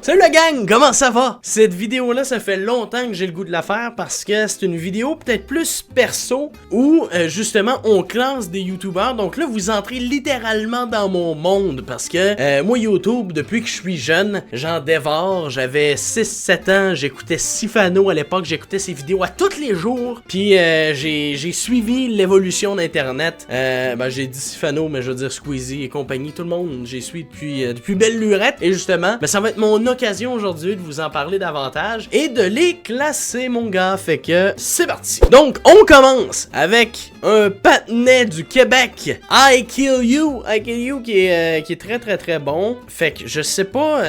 Salut la gang, comment ça va? Cette vidéo-là, ça fait longtemps que j'ai le goût de la faire parce que c'est une vidéo peut-être plus perso où justement on classe des youtubeurs. Donc là, vous entrez littéralement dans mon monde parce que moi YouTube, depuis que je suis jeune, j'en dévore. J'avais 6-7 ans, j'écoutais Sifano à l'époque, j'écoutais ses vidéos à tous les jours. Puis j'ai suivi l'évolution d'internet. J'ai dit Sifano, mais je veux dire Squeezie et compagnie, tout le monde, j'ai suivi depuis belle lurette. Et justement, ça va être mon occasion aujourd'hui de vous en parler davantage et de les classer, mon gars. Fait que c'est parti. Donc, on commence avec un patinet du Québec, I Kill You qui est très bon. Fait que je sais pas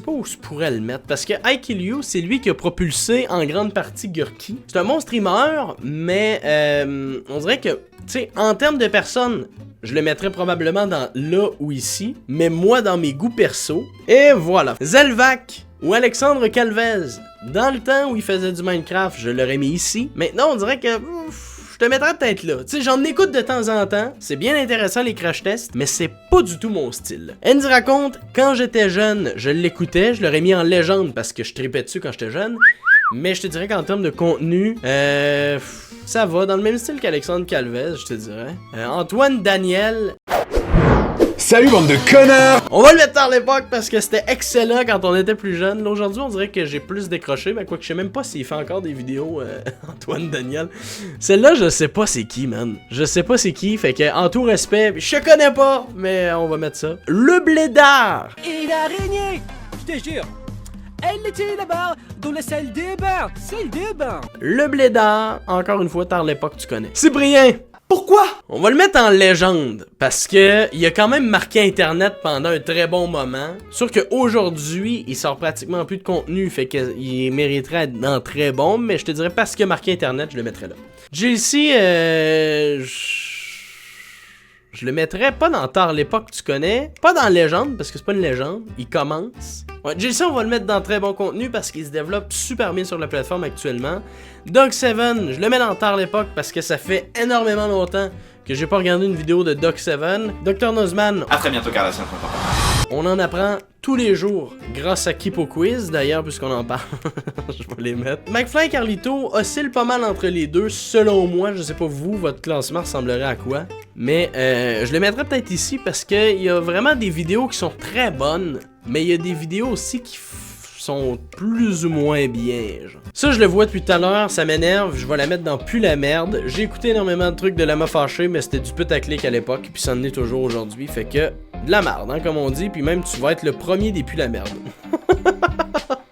où je pourrais le mettre parce que I Kill You, c'est lui qui a propulsé en grande partie Gurki. C'est un bon streamer, mais on dirait que, tu sais, en termes de personnes, je le mettrais probablement dans là ou ici, mais moi dans mes goûts perso. Et voilà. Zelvac ou Alexandre Calvez, dans le temps où il faisait du Minecraft, je l'aurais mis ici. Maintenant, on dirait que je te mettrais peut-être là. Tu sais, j'en écoute de temps en temps. C'est bien intéressant les crash tests, mais c'est pas du tout mon style. Andy raconte, quand j'étais jeune, je l'écoutais, je l'aurais mis en légende parce que je tripais dessus quand j'étais jeune. Mais je te dirais qu'en termes de contenu, ça va, dans le même style qu'Alexandre Calvez, je te dirais. Antoine Daniel. Salut bande de connards! On va le mettre à l'époque parce que c'était excellent quand on était plus jeune. Là aujourd'hui on dirait que j'ai plus décroché, mais quoi que je sais même pas s'il fait encore des vidéos, Antoine Daniel. Celle-là je sais pas c'est qui, man. Je sais pas c'est qui, fait que en tout respect, je connais pas, mais on va mettre ça. Le Blédard! Et l'araignée! Je te jure! Elle était là-bas, dans la salle de bain! Salle de bain! Le Blédard, encore une fois, tard l'époque tu connais. Cyprien! Pourquoi? On va le mettre en légende, parce que il a quand même marqué Internet pendant un très bon moment. Sûr qu'aujourd'hui, il sort pratiquement plus de contenu, fait qu'il mériterait être dans très bon, mais je te dirais parce qu'il a marqué Internet, je le mettrais là. JLC, je le mettrais pas dans tard l'époque tu connais, pas dans légende, parce que c'est pas une légende, il commence. Ouais, JLC, on va le mettre dans très bon contenu parce qu'il se développe super bien sur la plateforme actuellement. Doc7, je le mets dans tard l'époque parce que ça fait énormément longtemps que j'ai pas regardé une vidéo de Doc7. Dr Nozman. À très bientôt, Cardassian. On en apprend tous les jours grâce à Kipo Quiz, d'ailleurs, puisqu'on en parle. Je vais les mettre. McFly et Carlito oscillent pas mal entre les deux, selon moi. Je sais pas vous, votre classement ressemblerait à quoi. Mais je le mettrais peut-être ici parce qu'il y a vraiment des vidéos qui sont très bonnes. Mais il y a des vidéos aussi qui sont plus ou moins bien, genre. Ça, je le vois depuis tout à l'heure, ça m'énerve, je vais la mettre dans Plus la merde. J'ai écouté énormément de trucs de Lama Fâché, mais c'était du putaclic à l'époque, puis ça en est toujours aujourd'hui, fait que de la merde, hein, comme on dit, puis même tu vas être le premier des Plus la merde.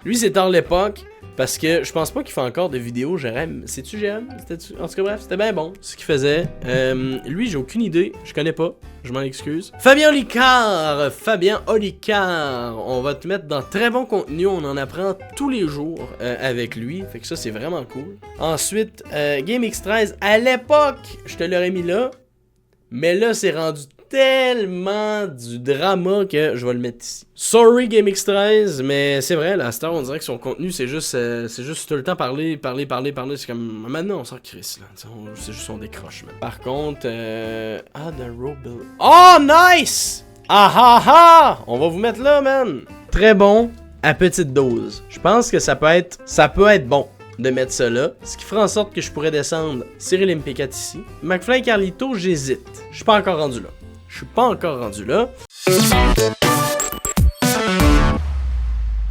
Lui, c'est tard l'époque. Parce que je pense pas qu'il fait encore de vidéos, Jérém. C'est-tu Jérém? En tout cas, bref, c'était bien bon ce qu'il faisait. Lui, j'ai aucune idée. Je connais pas. Je m'en excuse. Fabien Olicard. On va te mettre dans très bon contenu. On en apprend tous les jours avec lui. Fait que ça, c'est vraiment cool. Ensuite, GameX13. À l'époque, je te l'aurais mis là. Mais là, c'est rendu tellement du drama que je vais le mettre ici. Sorry GameX13, mais c'est vrai, là, à cette heure, on dirait que son contenu, c'est juste tout le temps parler. C'est comme, maintenant, on sort Chris, là. C'est juste on décroche, man. Par contre, The Robil. Oh, nice! On va vous mettre là, man. Très bon, à petite dose. Je pense que ça peut être bon de mettre ça là, ce qui fera en sorte que je pourrais descendre Cyril MP4 ici. McFly et Carlito, j'hésite. Je suis pas encore rendu là.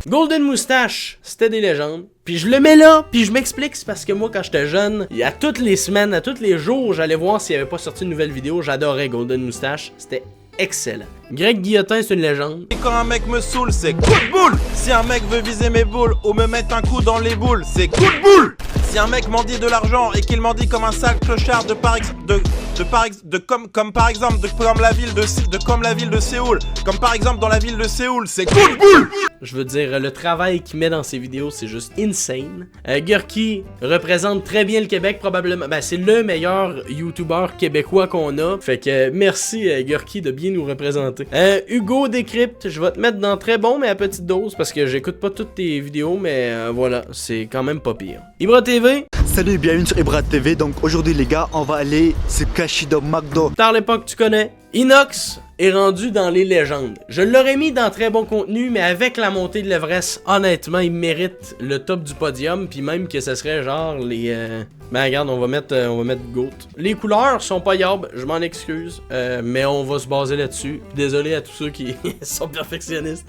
Golden Moustache, c'était des légendes. Puis je le mets là, puis je m'explique, c'est parce que moi, quand j'étais jeune, à toutes les semaines, à tous les jours, j'allais voir s'il n'y avait pas sorti une nouvelle vidéo. J'adorais Golden Moustache. C'était excellent. Greg Guillotin, c'est une légende. Et quand un mec me saoule, c'est coup de boule. Si un mec veut viser mes boules ou me mettre un coup dans les boules, c'est coup de boule. Si un mec m'en dit de l'argent et qu'il m'en dit comme un sale clochard comme la ville de Séoul, comme par exemple dans la ville de Séoul, c'est coup de boule. Je veux dire, le travail qu'il met dans ses vidéos, c'est juste insane. Gurki représente très bien le Québec, probablement. Ben, c'est le meilleur YouTuber québécois qu'on a. Fait que merci Gurki de bien nous représenter. Hugo Décrypte, je vais te mettre dans très bon, mais à petite dose, parce que j'écoute pas toutes tes vidéos, mais voilà, c'est quand même pas pire. Ibra TV. Salut, bienvenue sur Ibra TV. Donc aujourd'hui les gars, on va aller se cacher dans McDo. Tard l'époque, tu connais. Inox est rendu dans les légendes. Je l'aurais mis dans très bon contenu, mais avec la montée de l'Everest, honnêtement, il mérite le top du podium, puis même que ce serait genre les... Ben regarde, on va mettre GOAT. Les couleurs sont pas yab, je m'en excuse, mais on va se baser là-dessus. Désolé à tous ceux qui sont perfectionnistes.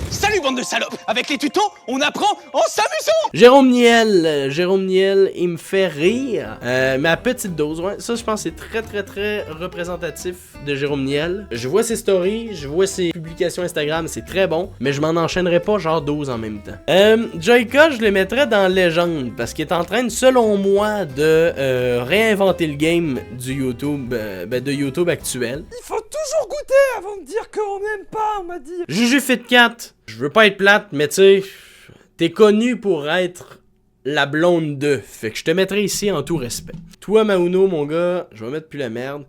Salut bande de salopes. Avec les tutos, on apprend en s'amusant. Jérôme Niel, il me fait rire, mais à petite dose, ouais. Ça, je pense que c'est très représentatif de Jérôme Niel. Je vois ses stories, je vois ses publications Instagram, c'est très bon, mais je m'en enchaînerai pas genre 12 en même temps. Joyka, je le mettrais dans légende, parce qu'il est en train, selon moi, de réinventer le game du YouTube, de YouTube actuel. Il faut toujours goûter avant de dire qu'on n'aime pas, on m'a dit. Juju Fit 4, je veux pas être plate, mais tu sais, t'es connu pour être la blonde de. Fait que je te mettrai ici en tout respect. Toi, Mauno, mon gars, je vais mettre plus la merde.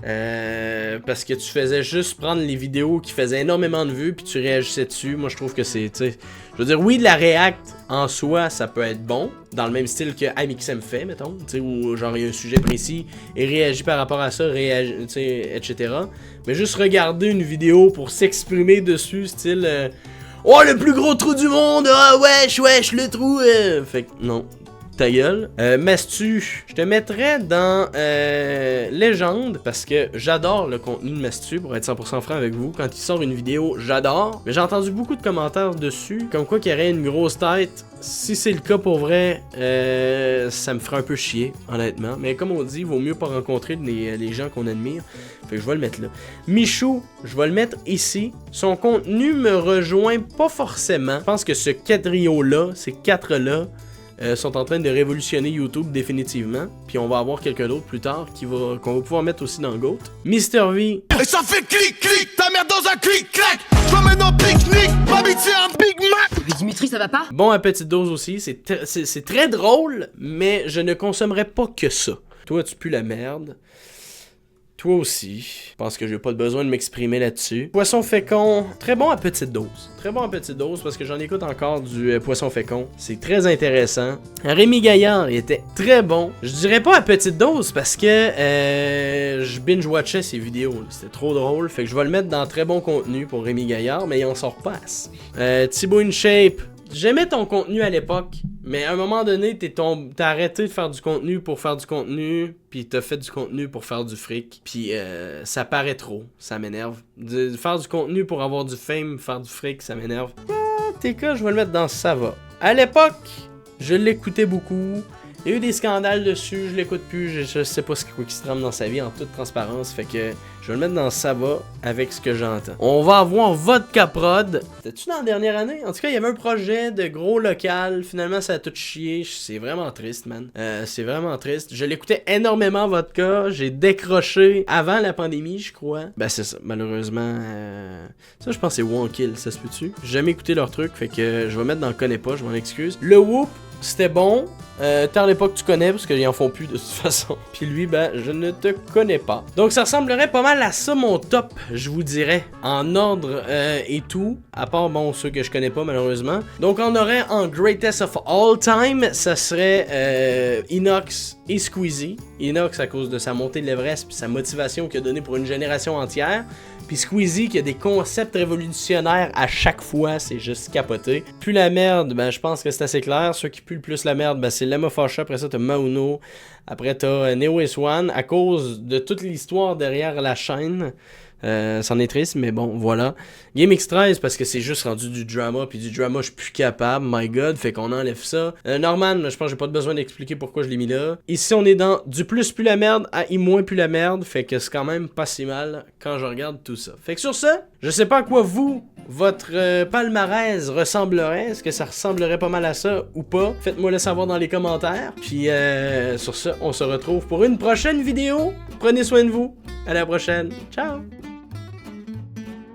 Parce que tu faisais juste prendre les vidéos qui faisaient énormément de vues puis tu réagissais dessus. Moi je trouve que c'est, tu sais, je veux dire, oui, de la react en soi ça peut être bon, dans le même style que Amixem fait, mettons, tu sais, où genre il y a un sujet précis et réagit par rapport à ça, tu sais, etc. Mais juste regarder une vidéo pour s'exprimer dessus, style oh, le plus gros trou du monde, ah wesh, le trou, fait que non. Ta gueule. Mastu, je te mettrais dans légende parce que j'adore le contenu de Mastu, pour être 100% franc avec vous. Quand il sort une vidéo, j'adore. Mais j'ai entendu beaucoup de commentaires dessus, comme quoi qu'il y aurait une grosse tête. Si c'est le cas pour vrai, ça me ferait un peu chier, honnêtement. Mais comme on dit, il vaut mieux pas rencontrer les gens qu'on admire. Fait que je vais le mettre là. Michou, je vais le mettre ici. Son contenu me rejoint pas forcément. Je pense que ce quadrio-là, ces quatre-là, sont en train de révolutionner YouTube définitivement. Puis on va avoir quelqu'un d'autre plus tard qu'on va pouvoir mettre aussi dans GOAT. Mr. V. Et ça fait clic, ta mère dans un clic-clac. Je m'emmène en pique-nique, ma bite c'est un Big Mac. Dimitri, ça va pas? Bon à petite dose aussi, c'est très drôle, mais je ne consommerai pas que ça. Toi, tu pues la merde. Toi aussi. Je pense que j'ai pas besoin de m'exprimer là-dessus. Poisson fécond, très bon à petite dose. Très bon à petite dose parce que j'en écoute encore du poisson fécond. C'est très intéressant. Rémi Gaillard, il était très bon. Je dirais pas à petite dose parce que je binge-watchais ses vidéos. C'était trop drôle. Fait que je vais le mettre dans très bon contenu pour Rémi Gaillard, mais il en sort pas assez. Thibaut InShape. J'aimais ton contenu à l'époque, mais à un moment donné, t'as arrêté de faire du contenu pour faire du contenu, puis t'as fait du contenu pour faire du fric, puis ça paraît trop, ça m'énerve. De faire du contenu pour avoir du fame, faire du fric, ça m'énerve. TK, je vais le mettre dans ça va. À l'époque, je l'écoutais beaucoup. Il y a eu des scandales dessus, je l'écoute plus, je sais pas ce qui se trame dans sa vie en toute transparence, fait que je vais le mettre dans ça va avec ce que j'entends. On va avoir Vodka Prod. C'était-tu dans la dernière année? En tout cas, il y avait un projet de gros local, finalement ça a tout chié, c'est vraiment triste, man. C'est vraiment triste. Je l'écoutais énormément Vodka, j'ai décroché avant la pandémie, je crois. Ben c'est ça, malheureusement. Ça, je pense que c'est One Kill, ça se peut-tu? J'ai jamais écouté leur truc, fait que je vais mettre dans Connais pas, je m'en excuse. Le Whoop, c'était bon. Tant l'époque tu connais parce qu'ils en font plus de toute façon. Puis lui, ben, je ne te connais pas. Donc ça ressemblerait pas mal à ça mon top, je vous dirais. En ordre et tout. À part, bon, ceux que je connais pas malheureusement. Donc on aurait en Greatest of All Time, ça serait Inox et Squeezie. Inox à cause de sa montée de l'Everest puis sa motivation qu'il a donnée pour une génération entière. Puis Squeezie qui a des concepts révolutionnaires à chaque fois, c'est juste capoté. Puis la merde, ben je pense que c'est assez clair. Ceux qui puent le plus la merde, ben c'est Lemma Fasha, après ça t'as Mauno, après t'as Neo One, à cause de toute l'histoire derrière la chaîne. C'en est triste, mais bon, voilà. GameX13, parce que c'est juste rendu du drama, puis du drama, je suis plus capable, my god, fait qu'on enlève ça. Norman, je pense que j'ai pas besoin d'expliquer pourquoi je l'ai mis là. Ici, on est dans du plus la merde à I moins plus la merde, fait que c'est quand même pas si mal quand je regarde tout ça. Fait que sur ça, je sais pas à quoi votre palmarès ressemblerait. Est-ce que ça ressemblerait pas mal à ça ou pas? Faites-moi le savoir dans les commentaires. Puis sur ça, on se retrouve pour une prochaine vidéo. Prenez soin de vous. À la prochaine. Ciao!